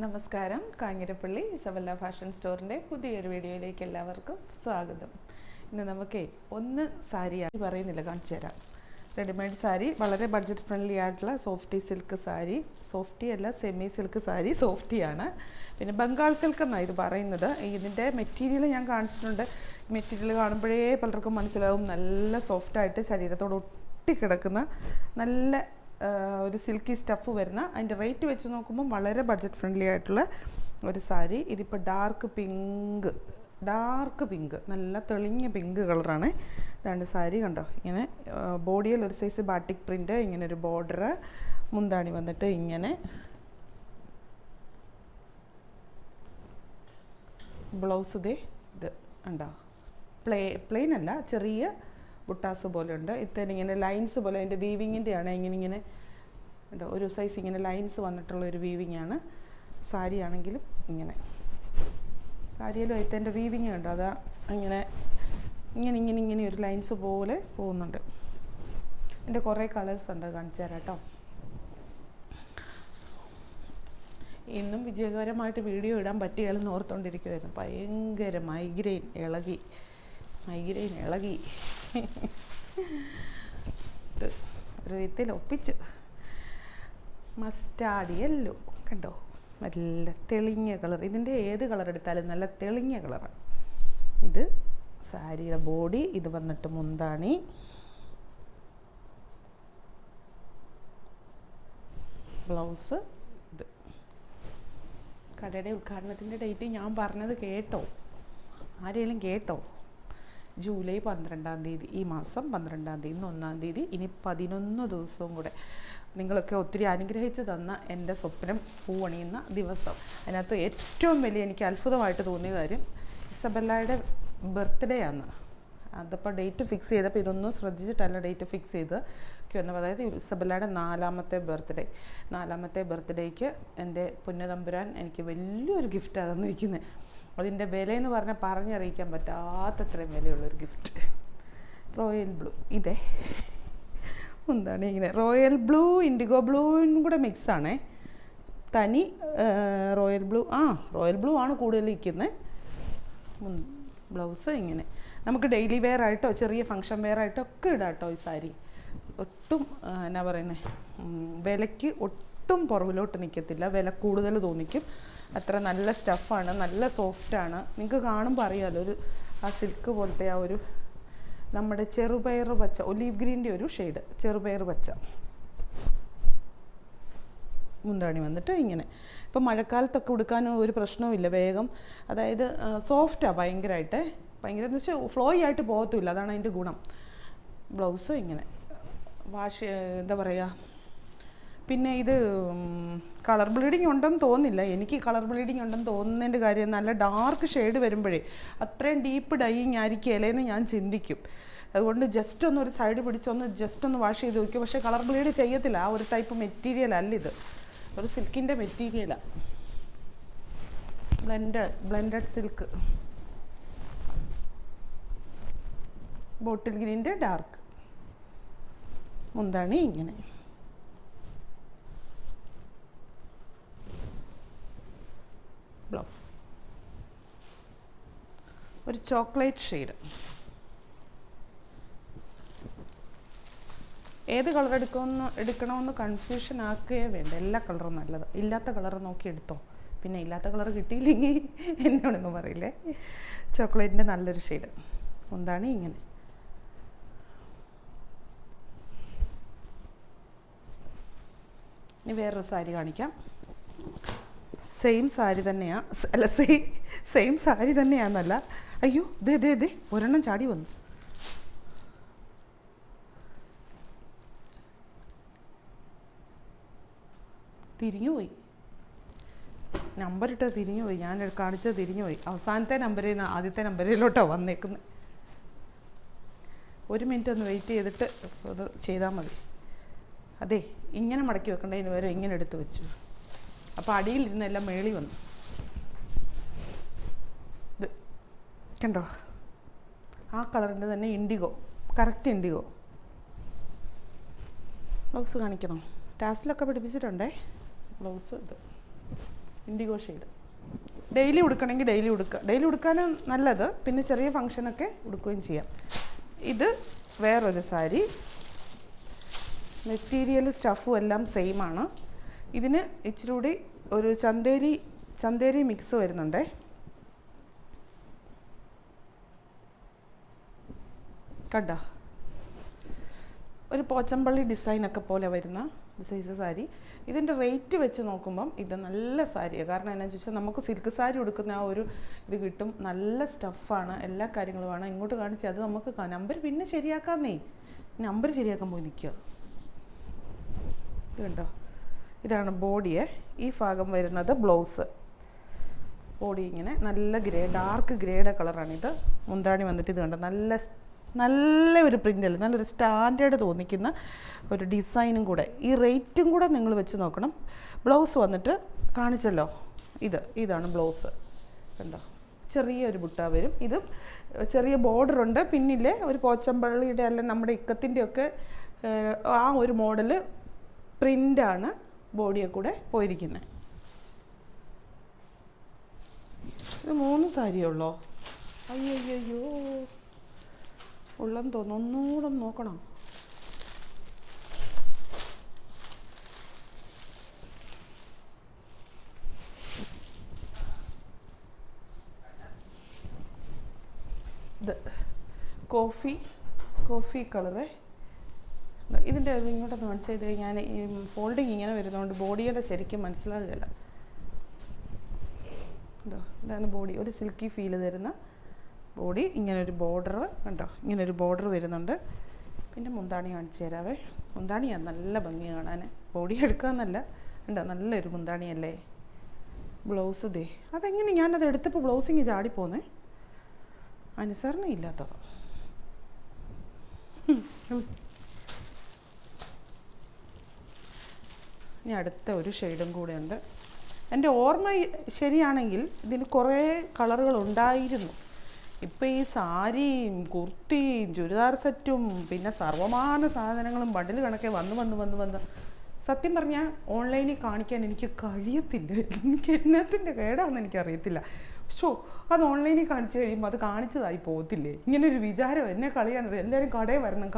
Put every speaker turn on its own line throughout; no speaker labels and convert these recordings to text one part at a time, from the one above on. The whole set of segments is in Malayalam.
നമസ്കാരം. കാഞ്ഞിരപ്പള്ളി ഇസബെല്ല ഫാഷൻ സ്റ്റോറിൻ്റെ പുതിയൊരു വീഡിയോയിലേക്ക് എല്ലാവർക്കും സ്വാഗതം. ഇന്ന് നമുക്ക് ഒന്ന് സാരിയാണ് പറയുന്നില്ല, കാണിച്ചു തരാം. റെഡിമെയ്ഡ് സാരി, വളരെ ബഡ്ജറ്റ് ഫ്രണ്ട്ലി ആയിട്ടുള്ള സോഫ്റ്റി സിൽക്ക് സാരി. സോഫ്റ്റി അല്ല, സെമി സിൽക്ക് സാരി, സോഫ്റ്റിയാണ്. പിന്നെ ബംഗാൾ സിൽക്ക് എന്നാണ് ഇത് പറയുന്നത്. ഇതിൻ്റെ മെറ്റീരിയൽ ഞാൻ കാണിച്ചിട്ടുണ്ട്. മെറ്റീരിയൽ കാണുമ്പോഴേ പലർക്കും മനസ്സിലാവും, നല്ല സോഫ്റ്റായിട്ട് ശരീരത്തോട് ഒട്ടിക്കിടക്കുന്ന നല്ല ഒരു സിൽക്കി സ്റ്റഫ് വരുന്ന. അതിൻ്റെ റേറ്റ് വെച്ച് നോക്കുമ്പോൾ വളരെ ബഡ്ജറ്റ് ഫ്രണ്ട്ലി ആയിട്ടുള്ള ഒരു സാരി. ഇതിപ്പോൾ ഡാർക്ക് പിങ്ക്, നല്ല തെളിഞ്ഞ പിങ്ക് കളറാണ്. ഇതാണ് സാരി, കണ്ടോ. ഇങ്ങനെ ബോഡിയിൽ ഒരു സൈസ് ബാട്ടിക് പ്രിൻ്റ്, ഇങ്ങനെ ഒരു ബോർഡർ, മുന്താണി വന്നിട്ട് ഇങ്ങനെ, ബ്ലൗസ് ഇത് ഉണ്ടോ, പ്ലെയിൻ അല്ല, ചെറിയ ബുട്ടാസ് പോലെ ഉണ്ട്. ഇങ്ങനെ ലൈൻസ് പോലെ, അതിൻ്റെ വീവിങ്ങിൻ്റെയാണ്. ഇങ്ങനെ ഉണ്ടോ, ഒരു സൈസ് ഇങ്ങനെ ലൈൻസ് വന്നിട്ടുള്ള ഒരു വീവിങ് ആണ്. സാരി ആണെങ്കിലും ഇങ്ങനെ, സാരിയിലും അതിൻ്റെ വീവിങ് ഉണ്ട്. അതാ ഇങ്ങനെ ഒരു ലൈൻസ് പോലെ പോകുന്നുണ്ട്. എൻ്റെ കുറേ കളേഴ്സ് ഉണ്ട്, കാണിച്ചു തരാം കേട്ടോ. ഇന്നും വിജയകരമായിട്ട് വീഡിയോ ഇടാൻ പറ്റിയാലെന്ന് ഓർത്തുകൊണ്ടിരിക്കുമായിരുന്നു. ഭയങ്കര മൈഗ്രെയിൻ ഇളകി ഒരു വിധത്തിൽ ഒപ്പിച്ചു. മസ്റ്റാർഡ് യെല്ലോ കണ്ടോ, നല്ല തെളിഞ്ഞ കളർ. ഇതിൻ്റെ ഏത് കളർ എടുത്താലും നല്ല തെളിഞ്ഞ കളറാണ്. ഇത് സാരിയുടെ ബോഡി, ഇത് വന്നിട്ട് മുന്താണി, ബ്ലൗസ്. ഇത് കടയുടെ ഉദ്ഘാടനത്തിൻ്റെ ഡേറ്റ് ഞാൻ പറഞ്ഞത് കേട്ടോ? ആരെങ്കിലും കേട്ടോ? ജൂലൈ 12-ാം തീയതി, ഈ മാസം 12-ാം തീയതി, ഇന്ന് 1-ാം തീയതി, ഇനി 11 ദിവസവും കൂടെ. നിങ്ങളൊക്കെ ഒത്തിരി അനുഗ്രഹിച്ച് തന്ന എൻ്റെ സ്വപ്നം പൂവണിയുന്ന ദിവസം. അതിനകത്ത് ഏറ്റവും വലിയ എനിക്ക് അത്ഭുതമായിട്ട് തോന്നിയ കാര്യം, ഇസബെല്ലയുടെ ബർത്ത്ഡേ ആണ്. അതപ്പോൾ ഡേറ്റ് ഫിക്സ് ചെയ്തപ്പോൾ ഇതൊന്നും ശ്രദ്ധിച്ചിട്ടല്ല ഡേറ്റ് ഫിക്സ് ചെയ്ത് വന്നപ്പോൾ. അതായത് ഇസബെല്ലയുടെ 4ാമത്തെ ബർത്ത്ഡേക്ക് എൻ്റെ പുണ്യതമ്പുരാൻ എനിക്ക് വലിയൊരു ഗിഫ്റ്റാണ് തന്നിരിക്കുന്നത്. അതിൻ്റെ വിലയെന്ന് പറഞ്ഞാൽ പറഞ്ഞറിയിക്കാൻ പറ്റാത്തത്രയും വിലയുള്ളൊരു ഗിഫ്റ്റ്. റോയൽ ബ്ലൂ, ഇതേ എന്താണ് ഇങ്ങനെ റോയൽ ബ്ലൂ ഇൻഡിഗോ ബ്ലൂവും കൂടെ മിക്സാണേ. തനി റോയൽ ബ്ലൂ ആണ് കൂടുതൽ ഇരിക്കുന്നത്. ബ്ലൗസ് ഇങ്ങനെ നമുക്ക് ഡെയിലി വെയർ ആയിട്ടോ ചെറിയ ഫങ്ഷൻ വെയർ ആയിട്ടോ ഒക്കെ ഇടാം കേട്ടോ. ഈ സാരി ഒട്ടും എന്നാ പറയുന്നത്, വിലയ്ക്ക് ഒട്ടും പുറകിലോട്ട് നിൽക്കത്തില്ല. വില കൂടുതൽ തോന്നിക്കും. അത്ര നല്ല സ്റ്റഫാണ്, നല്ല സോഫ്റ്റാണ്. നിങ്ങൾക്ക് കാണുമ്പോൾ അറിയാമല്ലോ, ഒരു ആ സിൽക്ക് പോലത്തെ ആ ഒരു നമ്മുടെ ചെറുപയർ പച്ച, ഒലീവ് ഗ്രീൻ്റെ ഒരു ഷെയ്ഡ്, ചെറുപയർ പച്ച. മുന്താണി വന്നിട്ട് ഇങ്ങനെ. ഇപ്പം മഴക്കാലത്തൊക്കെ ഉടുക്കാനും ഒരു പ്രശ്നവുമില്ല, വേഗം. അതായത് സോഫ്റ്റാണ് ഭയങ്കരമായിട്ട്, എന്ന് വെച്ചാൽ ഫ്ലോയി ആയിട്ട് പോകത്തുമില്ല. അതാണ് അതിൻ്റെ ഗുണം. ബ്ലൗസ് ഇങ്ങനെ എന്താ പറയുക. പിന്നെ ഇത് കളർ ബ്ലീഡിങ് ഉണ്ടെന്ന് തോന്നുന്നില്ല. എനിക്ക് കളർ ബ്ലീഡിങ് ഉണ്ടെന്ന് തോന്നുന്നതിൻ്റെ കാര്യം, നല്ല ഡാർക്ക് ഷെയ്ഡ് വരുമ്പോഴേ അത്രയും ഡീപ്പ് ഡൈയിങ് ആയിരിക്കുകയല്ലേന്ന് ഞാൻ ചിന്തിക്കും. അതുകൊണ്ട് ജസ്റ്റ് ഒരു സൈഡ് പിടിച്ചൊന്ന് വാഷ് ചെയ്ത് വയ്ക്കും. പക്ഷേ കളർ ബ്ലീഡ് ചെയ്യത്തില്ല. ആ ഒരു ടൈപ്പ് മെറ്റീരിയൽ അല്ല ഇത്, ഒരു സിൽക്കിൻ്റെ മെറ്റീരിയലാണ്. ബ്ലെൻഡഡ് സിൽക്ക്, ബോട്ടിൽ ഗ്രീൻ്റെ ഡാർക്ക്. മുന്താണി ഇങ്ങനെ, ബ്ലൗസ് ഒരു ചോക്ലേറ്റ് ഷെയ്ഡ്. ഏത് കളർ എടുക്കണമെന്ന് കൺഫ്യൂഷൻ ആക്കുകയേ വേണ്ട. എല്ലാ കളറും നല്ലത്. ഇല്ലാത്ത കളർ നോക്കി എടുത്തോ. പിന്നെ ഇല്ലാത്ത കളർ കിട്ടിയില്ലെങ്കിൽ എന്നോടൊന്നും പറയില്ലേ. ചോക്ലേറ്റിൻ്റെ നല്ലൊരു ഷെയ്ഡ്. എന്താണ് ഇങ്ങനെ. ഇനി വേറൊരു സാരി കാണിക്കാം. സെയിം സാരി തന്നെയാന്നല്ല. അയ്യോ, ദേ ഒരെണ്ണം ചാടി വന്നു. തിരിഞ്ഞുപോയി, നമ്പറിട്ട് തിരിഞ്ഞുപോയി. ഞാൻ കാണിച്ചത് തിരിഞ്ഞുപോയി. അവസാനത്തെ നമ്പറിൽ നിന്ന് ആദ്യത്തെ നമ്പറിലോട്ടോ വന്നേക്കുന്നത്. 1 മിനിറ്റ് ഒന്ന് വെയിറ്റ് ചെയ്തിട്ട് അത് ചെയ്താൽ മതി. അതെ, ഇങ്ങനെ മടക്കി വെക്കേണ്ടതിന് വരെ ഇങ്ങനെ എടുത്ത് വെച്ചു. അപ്പോൾ അടിയിലിരുന്നെല്ലാം മേളി വന്നു. കണ്ടോ, ആ കളറിൻ്റെ തന്നെ ഇൻഡിഗോ, കറക്റ്റ് ഇൻഡിഗോ. ബ്ലൗസ് കാണിക്കണം. ടാസിലൊക്കെ പിടിപ്പിച്ചിട്ടുണ്ടേ. ബ്ലൗസ് ഇത് ഇൻഡിഗോ ഷെയ്ഡ്. ഡെയിലി ഉടുക്കണമെങ്കിൽ ഡെയിലി ഉടുക്കുക. ഡെയിലി ഉടുക്കാൻ നല്ലത്, പിന്നെ ചെറിയ ഫങ്ഷനൊക്കെ ഉടുക്കുകയും ചെയ്യാം. ഇത് വേറൊരു സാരി. മെറ്റീരിയൽ സ്റ്റഫും എല്ലാം സെയിം ആണ്. ഇതിന് ഇച്ചിരി കൂടി ഒരു ചന്തേരി മിക്സ് വരുന്നുണ്ടേ. കണ്ടോ, ഒരു പോച്ചമ്പള്ളി ഡിസൈനൊക്കെ പോലെ വരുന്ന സൈസ് സാരി. ഇതിൻ്റെ റേറ്റ് വെച്ച് നോക്കുമ്പം ഇത് നല്ല സാരിയാണ്. കാരണം എന്നാന്ന് ചോദിച്ചാൽ നമുക്ക് സിൽക്ക് സാരി ഉടുക്കുന്ന ആ ഒരു ഇത് കിട്ടും. നല്ല സ്റ്റഫാണ്, എല്ലാ കാര്യങ്ങളുമാണ്. ഇങ്ങോട്ട് കാണിച്ച് അത് നമുക്ക് നമ്പർ പിന്നെ ശരിയാക്കാന്നേ. നമ്പർ ചരിയാക്കാൻ പോയി നിൽക്കുക. ഇത് കണ്ടോ, ഇതാണ് ബോഡിയെ. ഈ ഭാഗം വരുന്നത് ബ്ലൗസ്. ബോഡി ഇങ്ങനെ നല്ല ഡാർക്ക് ഗ്രേയുടെ കളറാണിത്. മുന്താണി വന്നിട്ട് ഇത് കണ്ടോ, നല്ല ഒരു പ്രിൻ്റല്ല, നല്ലൊരു സ്റ്റാൻഡേർഡ് തോന്നിക്കുന്ന ഒരു ഡിസൈനും കൂടെ. ഈ റേറ്റും കൂടെ നിങ്ങൾ വെച്ച് നോക്കണം. ബ്ലൗസ് വന്നിട്ട് കാണിച്ചല്ലോ, ഇതാണ് ബ്ലൗസ്. കണ്ടോ, ചെറിയൊരു ബുട്ട വരും. ഇത് ചെറിയ ബോർഡറുണ്ട്. പിന്നിലെ ഒരു പോച്ചമ്പള്ളിയുടെ അല്ല നമ്മുടെ ഇക്കത്തിൻ്റെ ഒക്കെ ആ ഒരു മോഡൽ പ്രിൻ്റാണ് ബോഡിയെ കൂടെ പോയിരിക്കുന്നത്. ഇത് 3 സാരിയുള്ളോ? അയ്യോ ഉള്ളെന്ന് തോന്നുന്നു. ഒന്നുകൂടെ നോക്കണം. ഇത് കോഫി കളറ്. ഇതിൻ്റെ ഇങ്ങോട്ടൊന്ന് കാണിച്ചു ചെയ്ത് ഞാൻ ഈ ഫോൾഡിങ് ഇങ്ങനെ വരുന്നതുകൊണ്ട് ബോഡിയുടെ ശരിക്കും മനസ്സിലാകുകയില്ല. ഇതാണ് ബോഡി. ഒരു സിൽക്കി ഫീല് തരുന്ന ബോഡി. ഇങ്ങനൊരു ബോർഡർ കണ്ടോ, ഇങ്ങനൊരു ബോർഡർ വരുന്നുണ്ട്. പിന്നെ മുന്താണി കാണിച്ചു തരാവേ. മുന്താണിയാണ് നല്ല ഭംഗി കാണാൻ. ബോഡി എടുക്കാമെന്നല്ല, ഉണ്ടോ, നല്ലൊരു മുന്താണിയല്ലേ. ബ്ലൗസ് ദേ, അതെങ്ങനെ ഞാനത് എടുത്തപ്പോൾ ബ്ലൗസിങ് ചാടിപ്പോന്നേ. അനുസരണ ഇല്ലാത്തത്. ഇനി അടുത്ത ഒരു ഷെയ്ഡും കൂടെ ഉണ്ട്. എൻ്റെ ഓർമ്മ ശരിയാണെങ്കിൽ ഇതിന് കുറേ കളറുകൾ ഉണ്ടായിരുന്നു. ഇപ്പം ഈ സാരിയും കുർത്തിയും ചുരിദാർ സെറ്റും പിന്നെ സർവമാന സാധനങ്ങളും ബണ്ടിൽ കണക്കെ വന്ന് സത്യം പറഞ്ഞാൽ ഓൺലൈനിൽ കാണിക്കാൻ എനിക്ക് കഴിയത്തില്ല. എനിക്ക് എന്നത്തിൻ്റെ കേടാണെന്ന് എനിക്കറിയത്തില്ല. അത് ഓൺലൈനിൽ കാണിച്ചു കഴിയുമ്പോൾ അത് കാണിച്ചതായി പോകത്തില്ലേ? ഇങ്ങനൊരു വിചാരം എന്നെ കളയാന്നത്. എല്ലാവരും കടയിൽ വരണം,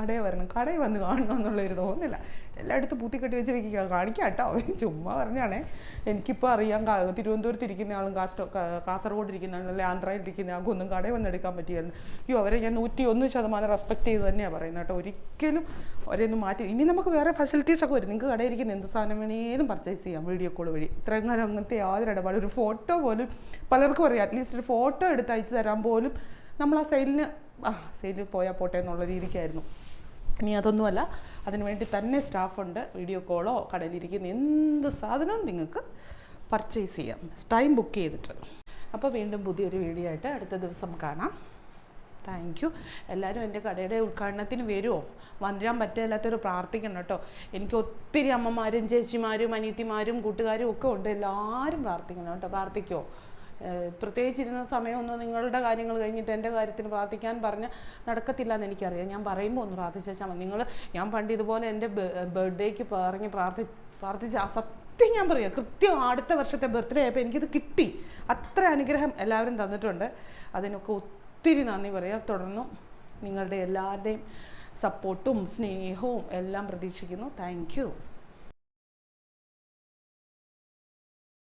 കടയിൽ വന്ന് കാണണം എന്നുള്ളൊരു തോന്നില്ല. എല്ലായിടത്തും പൂത്തിക്കെട്ടി വെച്ചിരിക്കുക. കാണിക്കാം കേട്ടോ, ചുമ്മാ പറഞ്ഞാണേ. എനിക്കിപ്പോൾ അറിയാം, തിരുവനന്തപുരത്ത് ഇരിക്കുന്ന ആളും കാസർഗോഡ് ഇരിക്കുന്ന ആളും അല്ലെ ആന്ധ്രയിൽ ഇരിക്കുന്ന ആൾക്കും ഒന്നും കടയിൽ വന്നെടുക്കാൻ പറ്റിയായിരുന്നു. അവരെ ഞാൻ 101% റെസ്പെക്ട് ചെയ്ത് തന്നെയാണ് പറയുന്നത് കേട്ടോ. ഒരിക്കലും അവരെയൊന്നും മാറ്റി. ഇനി നമുക്ക് വേറെ ഫെസിലിറ്റീസൊക്കെ വരും. നിങ്ങൾക്ക് കടയിൽ ഇരിക്കുന്ന എന്ത് സാധനം വേണേലും പർച്ചേസ് ചെയ്യാം വീഡിയോ കോൾ വഴി. ഇത്രയും കാലം അങ്ങനത്തെ യാതൊരു ഇടപാട്, ഒരു ഫോട്ടോ പോലും പലർക്കും അറിയാം. അറ്റ്ലീസ്റ്റ് ഒരു ഫോട്ടോ എടുത്ത് അയച്ചു തരാൻ പോലും നമ്മൾ ആ സെയിലിൽ പോയാൽ പോട്ടെ എന്നുള്ള രീതിക്കായിരുന്നു. ഇനി അതൊന്നുമല്ല, അതിനുവേണ്ടി തന്നെ സ്റ്റാഫുണ്ട്. വീഡിയോ കോളോ കടയിലിരിക്കുന്ന എന്ത് സാധനവും നിങ്ങൾക്ക് പർച്ചേസ് ചെയ്യാം, ടൈം ബുക്ക് ചെയ്തിട്ട്. അപ്പോൾ വീണ്ടും പുതിയൊരു വീഡിയോ ആയിട്ട് അടുത്ത ദിവസം കാണാം. Thank you. എല്ലാവരും എൻ്റെ കടയുടെ ഉദ്ഘാടനത്തിന് വരുമോ? വരാൻ പറ്റില്ലാത്തൊരു പ്രാർത്ഥിക്കണം കേട്ടോ. എനിക്ക് ഒത്തിരി അമ്മമാരും ചേച്ചിമാരും അനിയത്തിമാരും കൂട്ടുകാരും ഒക്കെ ഉണ്ട്. എല്ലാവരും പ്രാർത്ഥിക്കണം കേട്ടോ. പ്രാർത്ഥിക്കുമോ? പ്രത്യേകിച്ചിരുന്ന സമയമൊന്നും നിങ്ങളുടെ കാര്യങ്ങൾ കഴിഞ്ഞിട്ട് എൻ്റെ കാര്യത്തിന് പ്രാർത്ഥിക്കാൻ പറഞ്ഞാൽ നടക്കത്തില്ല എന്ന് എനിക്കറിയാം. ഞാൻ പറയുമ്പോൾ ഒന്ന് പ്രാർത്ഥിച്ചാൽ മതി. ഞാൻ പണ്ട് ഇതുപോലെ എൻ്റെ ബർത്ത്ഡേക്ക് പ്രാർത്ഥിച്ച ആ സത്യം ഞാൻ പറയാം, കൃത്യം അടുത്ത വർഷത്തെ ബർത്ത്ഡേ ആയപ്പോൾ എനിക്കിത് കിട്ടി. അത്ര അനുഗ്രഹം എല്ലാവരും തന്നിട്ടുണ്ട്. അതിനൊക്കെ ഒത്തിരി നന്ദി പറയാം. തുടർന്നും നിങ്ങളുടെ എല്ലാവരുടെയും സപ്പോർട്ടും സ്നേഹവും എല്ലാം പ്രതീക്ഷിക്കുന്നു. Thank you.